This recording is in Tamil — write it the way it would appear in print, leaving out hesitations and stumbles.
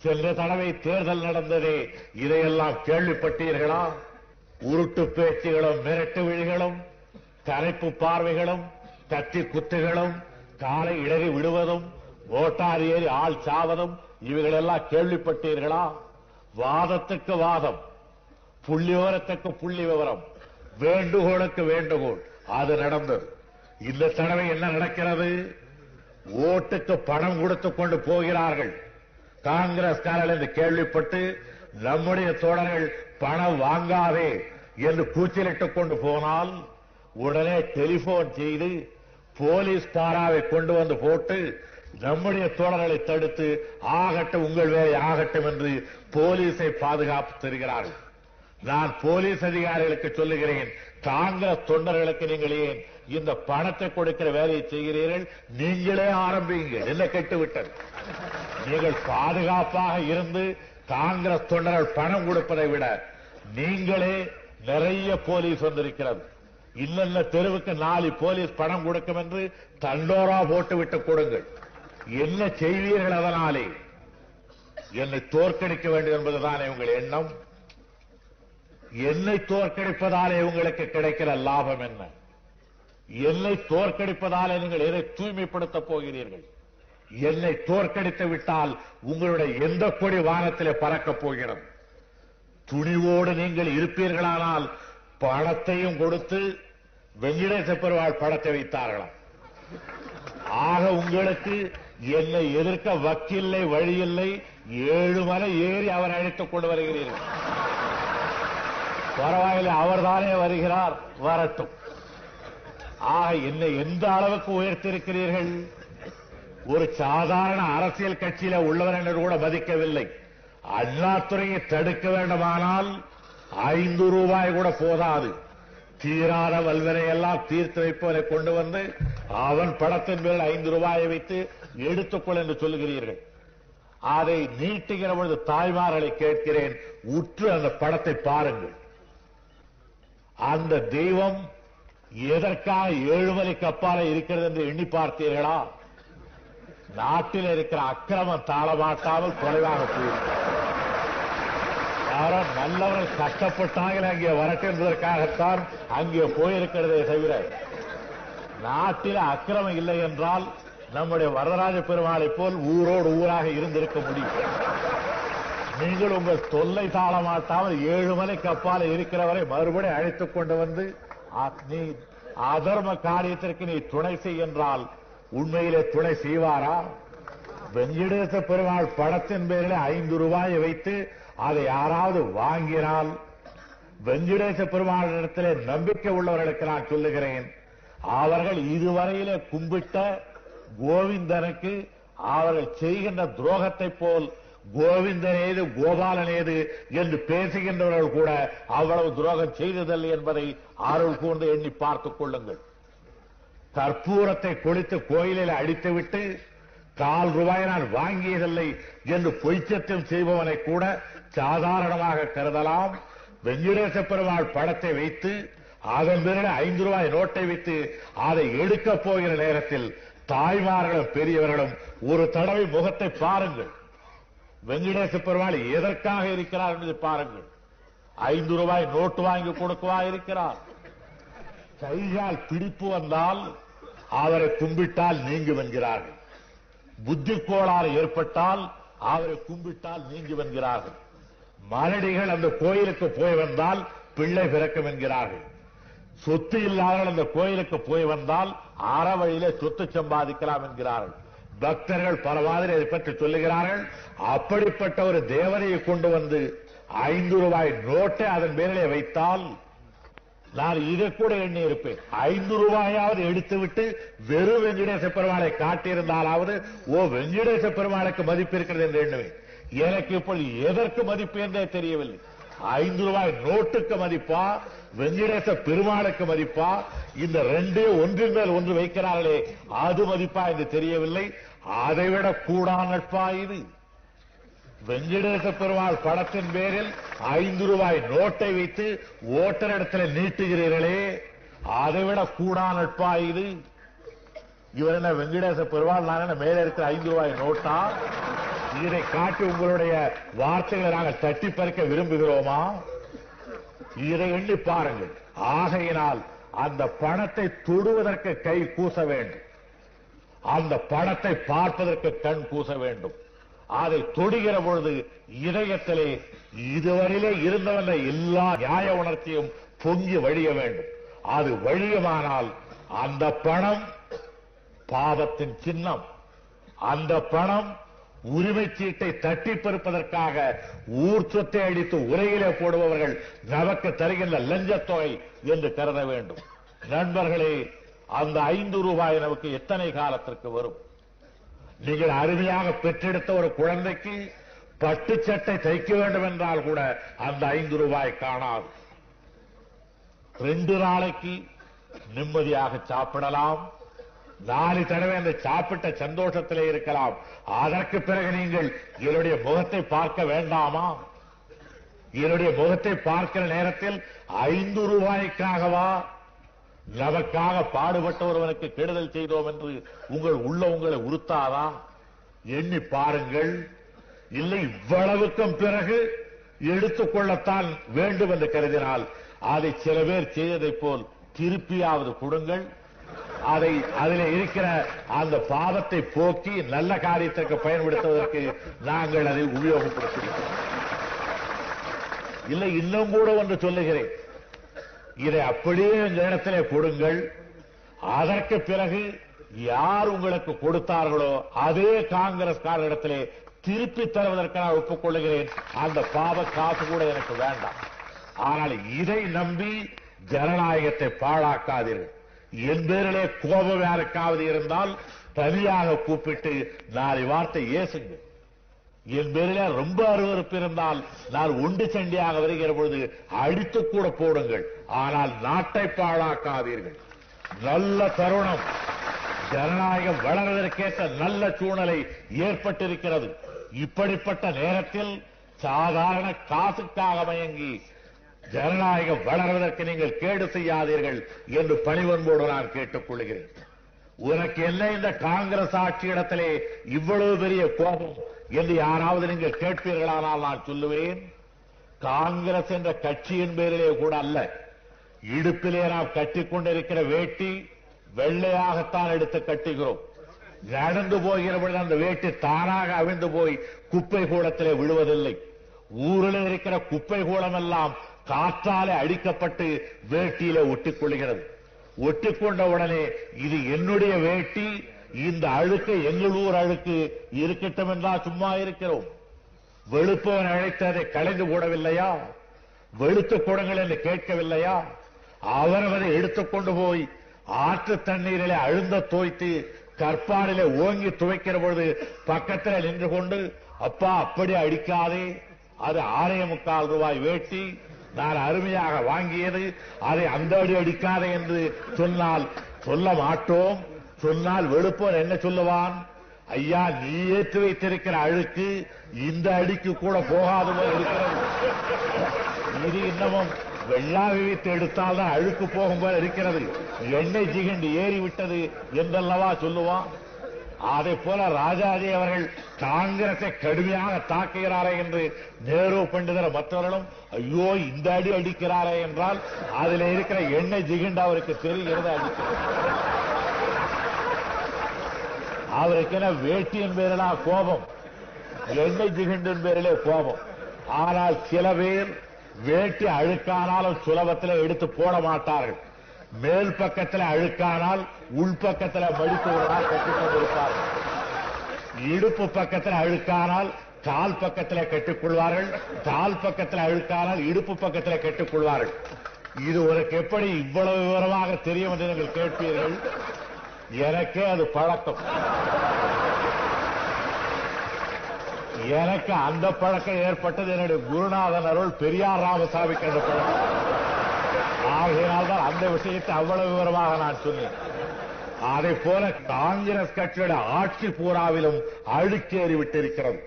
சென்ற தடவை தேர்தல் நடந்ததே, இதையெல்லாம் கேள்விப்பட்டீர்களா? உருட்டு பேச்சுகளும் மிரட்டு விழிகளும் தலைப்பு பார்வைகளும் கத்தி குத்துகளும் காலை இடறி விடுவதும் மோட்டார் ஏறி ஆள் சாவதும் இவைகளெல்லாம் கேள்விப்பட்டீர்களா? வாதத்துக்கு வாதம், புள்ளி விவரத்துக்கு புள்ளி விவரம், வேண்டுகோளுக்கு வேண்டுகோள், அது நடந்தது. இந்த தடவை என்ன நடக்கிறது? ஓட்டுக்கு பணம் கொடுத்துக் கொண்டு போகிறார்கள் காங்கிரஸ்காரர்கள் என்று கேள்விப்பட்டு நம்முடைய தோழர்கள் பணம் வாங்காதே என்று கூச்சலிட்டுக் கொண்டு போனால் உடனே டெலிபோன் செய்து போலீஸ் பாராவை கொண்டு வந்து போட்டு நம்முடைய தோழர்களை தடுத்து ஆகட்டும் உங்கள் வேலை ஆகட்டும் என்று போலீஸை பாதுகாப்பு தருகிறார்கள். நான் போலீஸ் அதிகாரிகளுக்கு சொல்லுகிறேன், காங்கிரஸ் தொண்டர்களுக்கு நீங்கள் ஏன் இந்த பணத்தை கொடுக்கிற வேலையை செய்கிறீர்கள்? நீங்களே ஆரம்பிங்கள். என்ன கெட்டுவிட்டது? நீங்கள் பாதுகாப்பாக இருந்து காங்கிரஸ் தொண்டர்கள் பணம் கொடுப்பதை விட நீங்களே நிறைய போலீஸ் வந்திருக்கிறது. இன்னென்ன தெருவுக்கு 4 போலீஸ் பணம் கொடுக்கும் என்று தண்டோரா போட்டுவிட்டு கொடுங்கள். என்ன செய்வீர்கள்? அதனாலே என்னை தோற்கடிக்க வேண்டும் என்பதுதானே உங்கள் எண்ணம்? என்னை தோற்கடிப்பதாலே உங்களுக்கு கிடைக்கிற லாபம் என்ன? என்னை தோற்கடிப்பதாலே நீங்கள் எதை தூய்மைப்படுத்தப் போகிறீர்கள்? என்னை தோற்கடித்து விட்டால் உங்களுடைய எந்த கொடி வானத்திலே பறக்கப் போகிறது? துணிவோடு நீங்கள் இருப்பீர்களானால் பணத்தையும் கொடுத்து வெங்கடேச பெருமாள் படத்தை வைத்தார்களாம். ஆக உங்களுக்கு என்னை எதிர்க்க வக்கில்லை, வழியில்லை. 7 மலை ஏறி அவர் அழைத்துக் கொண்டு வருகிறீர்கள். பரவாயில்லை, அவர்தானே வருகிறார், வரட்டும். ஆக என்னை எந்த அளவுக்கு உயர்த்திருக்கிறீர்கள்? ஒரு சாதாரண அரசியல் கட்சியில உள்ளவர் என்று கூட மதிக்கவில்லை. அண்ணாதுரையை தடுக்க வேண்டுமானால் 5 ரூபாய் கூட போதாது. தீராத வல்வரை எல்லாம் தீர்த்து வைப்பவரை கொண்டு வந்து அவன் படத்தின் மேல் 5 ரூபாயை வைத்து எடுத்துக்கொள் என்று சொல்லுகிறீர்கள். அதை நீட்டுகிற பொழுது தாய்மார்களை கேட்கிறேன், உற்று அந்த படத்தை பாருங்கள். அந்த தெய்வம் எதற்காக 7 மலைக்கு அப்பாலே இருக்கிறது என்று எண்ணி பார்த்தீர்களா? நாட்டில் இருக்கிற அக்கிரமம் தாளமாட்டாமல் குறைவாக போயிருக்கிறது. யாரோ நல்லவர்கள் கஷ்டப்பட்டார்கள் அங்கே வரட்டும் என்பதற்காகத்தான் அங்கே போயிருக்கிறதே தவிர நாட்டில் அக்கிரமம் இல்லை என்றால் நம்முடைய வரதராஜ பெருமாளை போல் ஊரோடு ஊராக இருந்திருக்க முடியும். நீங்கள் உங்கள் தொல்லை தாளமாட்டாமல் 7 மலைக்கு அப்பால இருக்கிறவரை மறுபடியும் அழைத்துக் கொண்டு வந்து நீ அதர்ம காரியத்திற்கு நீ துணை செய் என்றால் உண்மையிலே துணை செய்வாரா? வெங்கடேச பெருமாள் படத்தின் பேரில் 5 ரூபாயை வைத்து அதை யாராவது வாங்கினால் வெங்கடேச பெருமாளிடத்திலே நம்பிக்கை உள்ளவர்களுக்கு நான் சொல்லுகிறேன், அவர்கள் இதுவரையிலே கும்பிட்ட கோவிந்தனுக்கு அவர்கள் செய்கின்ற துரோகத்தை போல் கோவிந்தனேது கோபாலனேது என்று பேசுகின்றவர்கள் கூட அவ்வளவு துரோகம் செய்ததில்லை என்பதை அருள் கூர்ந்து எண்ணி பார்த்துக் கொள்ளுங்கள். கற்பூரத்தை கொளுத்து கோயிலில் அடித்துவிட்டு 4 ரூபாய் நான் வாங்கியதில்லை என்று பொய்ச்சத்தியம் செய்பவனை கூட சாதாரணமாக கருதலாம். வெங்கடேச பெருமாள் படத்தை வைத்து அதன் பிறகு 5 ரூபாய் நோட்டை வைத்து அதை எடுக்க போகிற நேரத்தில் தாய்மார்களும் பெரியவர்களும் ஒரு தடவை முகத்தை பாருங்கள். வெங்கடேச பெருமாள் எதற்காக இருக்கிறார் என்பதை பாருங்கள். 5 ரூபாய் நோட்டு வாங்கி கொடுக்கவா இருக்கிறார்? கைகால் பிடிப்பு வந்தால் அவரை கும்பிட்டால் நீங்கும் என்கிறார்கள். புத்தி கோளாறு ஏற்பட்டால் அவரை கும்பிட்டால் நீங்கும் என்கிறார்கள். மலடிகள் அந்த கோயிலுக்கு போய் வந்தால் பிள்ளை பிறக்கும் என்கிறார்கள். சொத்து இல்லாதவர்கள் அந்த கோயிலுக்கு போய் வந்தால் அற வழியிலே சொத்து சம்பாதிக்கலாம் என்கிறார்கள். பக்தர்கள் பல மாதிரி அதை பற்றி சொல்லுகிறார்கள். அப்படிப்பட்ட ஒரு தேவதையை கொண்டு வந்து 5 ரூபாய் நோட்டை அதன் பேரிலே வைத்தால் நான் இதை கூட எண்ணி இருப்பேன். 5 ரூபாயாவது எடுத்துவிட்டு வெறும் வெங்கடேச பெருமாளை காட்டியிருந்தாலாவது வெங்கடேச பெருமாளுக்கு மதிப்பு இருக்கிறது என்று எண்ணுவேன். எனக்கு இப்பொழுது எதற்கு மதிப்பு என்றே தெரியவில்லை. 5 ரூபாய் நோட்டுக்கு மதிப்பா, வெங்கடேச பெருமாளுக்கு மதிப்பா, இந்த 2 ஒன்றின் மேல் ஒன்று வைக்கிறார்களே அது மதிப்பா என்று தெரியவில்லை. அதைவிட கூடா நட்பா இது? வெங்கடேச பெருமாள் படத்தின் பேரில் 5 ரூபாய் நோட்டை வைத்து ஓட்டர் இடத்துல நீட்டுகிறீர்களே, அதைவிட கூடா நட்பா இது? இவர் என்ன வெங்கடேச பெருமாள், நான் என்ன மேலே இருக்கிற 5 ரூபாய் நோட்டா? இதை காட்டி உங்களுடைய வார்த்தைகளை நாங்கள் தட்டி பறிக்க விரும்புகிறோமா? இதை எண்ணி பாருங்கள். ஆகையினால் அந்த பணத்தை தொடுவதற்கு கை கூச வேண்டும், அந்த பணத்தை பார்ப்பதற்கு கண் கூச வேண்டும். அதை தொடுகிற பொழுது இதயத்திலே இதுவரையிலே இருந்தவன எல்லா நியாய உணர்ச்சியும் பொங்கி வழிய வேண்டும். அது வழியுமானால் அந்த பணம் பாவத்தின் சின்னம். அந்த பணம் உரிமை சீட்டை தட்டி பறிப்பதற்காக ஊர் சொத்தை அடித்து உரையிலே போடுபவர்கள் நமக்கு தருகின்ற லஞ்சத்தொகை என்று கருத வேண்டும். நண்பர்களே, அந்த 5 ரூபாய் நமக்கு எத்தனை காலத்திற்கு வரும்? நீங்கள் அருமையாக பெற்றெடுத்த ஒரு குழந்தைக்கு பட்டு சட்டை தைக்க வேண்டும் என்றால் கூட அந்த 5 ரூபாய் காணாது. 2 நாளைக்கு நிம்மதியாக சாப்பிடலாம், 4 தடவை அந்த சாப்பிட்ட சந்தோஷத்திலே இருக்கலாம். அதற்கு பிறகு நீங்கள் என்னுடைய முகத்தை பார்க்க வேண்டாமா? என்னுடைய முகத்தை பார்க்கிற நேரத்தில் 5 ரூபாய்க்காகவா நமக்காக பாடுபட்ட ஒருவனுக்கு கெடுதல் செய்தோம் என்று உங்களை உறுத்தாதா? எண்ணி பாருங்கள். இல்லை, இவ்வளவுக்கும் பிறகு எடுத்துக்கொள்ளத்தான் வேண்டும் என்று கருதினால் அதை சில பேர் செய்ததைப் போல் திருப்பியாவது கொடுங்கள். அதில் இருக்கிற அந்த பாவத்தை போக்கி நல்ல காரியத்திற்கு பயன்படுத்துவதற்கு நாங்கள் அதை உபயோகப்படுத்துகிறோம். இல்லை, இன்னும் கூட ஒன்று சொல்லுகிறேன், இதை அப்படியே இந்த இடத்திலே கொடுங்கள். அதற்கு பிறகு யார் உங்களுக்கு கொடுத்தார்களோ அதே காங்கிரஸ்காரரிடத்திலே திருப்பி தருவதற்கு நான் ஒப்புக்கொள்ளுகிறேன். அந்த பாவ காசு கூட எனக்கு வேண்டாம். ஆனால் இதை நம்பி ஜனநாயகத்தை பாழாக்காதீர்கள். என் பேரிலே கோபம் யாருக்காவது இருந்தால் தனியாக கூப்பிட்டு 4 வார்த்தை ஏசுங்க. என் பேரிலே ரொம்ப அருவருப்பு இருந்தால் நான் ஒன்று சண்டியாக வருகிற பொழுது அடித்து கூட போடுங்கள். ஆனால் நாட்டை பாழாக்காதீர்கள். நல்ல தருணம், ஜனநாயகம் வளர்வதற்கேற்ற நல்ல சூழ்நிலை ஏற்பட்டிருக்கிறது. இப்படிப்பட்ட நேரத்தில் சாதாரண காசுக்காக மயங்கி ஜனநாயகம் வளர்வதற்கு நீங்கள் கேடு செய்யாதீர்கள் என்று பணிவன்போடு நான் கேட்டுக் கொள்கிறேன். உனக்கு என்ன இந்த காங்கிரஸ் ஆட்சியிடத்திலே இவ்வளவு பெரிய கோபம் என்று யாராவது நீங்கள் கேட்பீர்களானால் நான் சொல்லுவேன், காங்கிரஸ் என்ற கட்சியின் பேரிலே கூட அல்ல. இடுப்பிலே நாம் கட்டிக்கொண்டிருக்கிற வேட்டி வெள்ளையாகத்தான் எடுத்து கட்டுகிறோம். நடந்து போகிற பொழுது அந்த வேட்டி தானாக அவிழ்ந்து போய் குப்பை கூடத்திலே விழுவதில்லை. ஊரில் இருக்கிற குப்பை கூடம் எல்லாம் காற்றாலே அடிக்கப்பட்டு வேட்டியிலே ஒட்டிக்கொள்கிறது. ஒட்டிக்கொண்ட உடனே இது என்னுடைய வேட்டி, இந்த அழுக்கு எங்கள் ஊர் அழுக்கு இருக்கட்டும் என்றால் சும்மா இருக்கிறோம். வெளுப்பவன் அழைத்து அதை களைந்து போடவில்லையா? வெளுத்து கொடுங்கள் என்று கேட்கவில்லையா? அவரவரை எடுத்துக்கொண்டு போய் ஆற்று தண்ணீரிலே அழுந்த தோய்த்து கற்பாடிலே ஓங்கி துவைக்கிற பொழுது பக்கத்தில் நின்று கொண்டு, அப்பா அப்படி அடிக்காதே, அது 6.25 ரூபாய் வேட்டி, நான் அருமையாக வாங்கியது, அதை அந்த அடி அடிக்காதே என்று சொன்னால் சொல்ல மாட்டோம். சொன்னால் வெளுப்போன் என்ன சொல்லுவான்? ஐயா, நீ ஏற்றி வைத்திருக்கிற அழுக்கு இந்த அடிக்கு கூட போகாது போல இருக்கிறது. இது இன்னமும் வெள்ளாவி வைத்து எடுத்தால்தான் அழுக்கு போகும் போல இருக்கிறது, எண்ணெய் ஜிகண்டு ஏறிவிட்டது என்றல்லவா சொல்லுவான். அதை போல ராஜாஜி அவர்கள் காங்கிரஸை கடுமையாக தாக்குகிறாரே என்று நேரு பண்டிதர் மற்றவர்களும் ஐயோ இந்த அடி அடிக்கிறாரே என்றால் அதில் இருக்கிற எண்ணெய் ஜிகண்டு அவருக்கு தெரிகிறது அடிக்கிறது. அவருக்கு என வேட்டியின் பேரிலா கோபம், எண்ணெய் ஜிகண்டின் பேரிலே கோபம். ஆனால் சில பேர் வேட்டி அழுக்கானாலும் சுலபத்தில் எடுத்து போட மாட்டார்கள். மேல் பக்கத்தில் அழுக்கானால் உள்பக்கத்தில் மடித்து விடால் கட்டிக் கொண்டிருப்பார்கள். இடுப்பு பக்கத்தில் அழுக்கானால் கால் பக்கத்தில் கட்டிக்கொள்வார்கள், கால் பக்கத்தில் அழுக்கானால் இடுப்பு பக்கத்தில் கட்டிக்கொள்வார்கள். இது உனக்கு எப்படி இவ்வளவு விவரமாக தெரியும் என்று நீங்கள் கேட்பீர்கள். எனக்கே அது பழக்கம். எனக்கு அந்த பழக்கம் ஏற்பட்டது என்னுடைய குருநாதன் அருள் பெரியார் ராமசாமிக்கு அந்த பழக்கம். ஆகையினால்தான் அந்த விஷயத்தை அவ்வளவு விவரமாக நான் சொன்னேன். அதை போல காங்கிரஸ் கட்சியோட ஆட்சி பூராவிலும் அழுக்கேறி விட்டிருக்கிறது.